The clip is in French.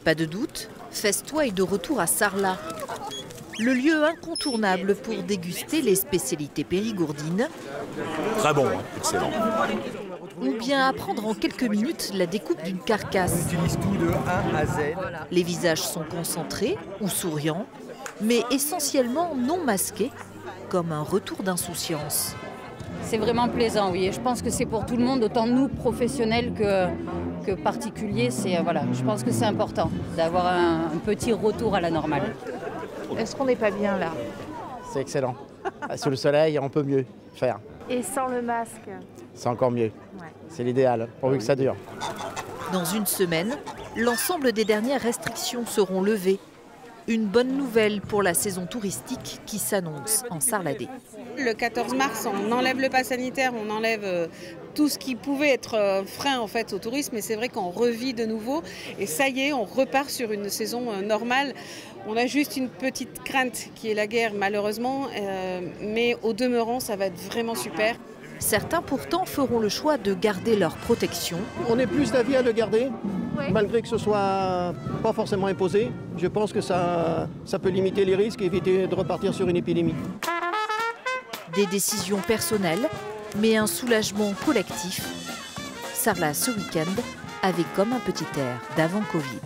Pas de doute, Festois est de retour à Sarlat. Le lieu incontournable pour déguster les spécialités périgourdines. Très bon, excellent. Ou bien apprendre en quelques minutes la découpe d'une carcasse. On utilise tout de A à Z. Les visages sont concentrés ou souriants, mais essentiellement non masqués, comme un retour d'insouciance. C'est vraiment plaisant, oui. Et je pense que c'est pour tout le monde, autant nous, professionnels que particuliers. Je pense que c'est important d'avoir un petit retour à la normale. Est-ce qu'on n'est pas bien là? C'est excellent. Sous le soleil, on peut mieux faire. Et sans le masque? C'est encore mieux. Ouais. C'est l'idéal, pourvu que ça dure. Dans une semaine, l'ensemble des dernières restrictions seront levées. Une bonne nouvelle pour la saison touristique qui s'annonce en Sarladais. Le 14 mars, on enlève le pass sanitaire, on enlève tout ce qui pouvait être frein en fait au tourisme, et c'est vrai qu'on revit de nouveau. Et ça y est, on repart sur une saison normale. On a juste une petite crainte qui est la guerre malheureusement, mais au demeurant, ça va être vraiment super. Certains pourtant feront le choix de garder leur protection. On est plus d'avis à le garder, malgré que ce soit pas forcément imposé. Je pense que ça peut limiter les risques et éviter de repartir sur une épidémie. Des décisions personnelles, mais un soulagement collectif. Sarlat ce week-end avait comme un petit air d'avant Covid.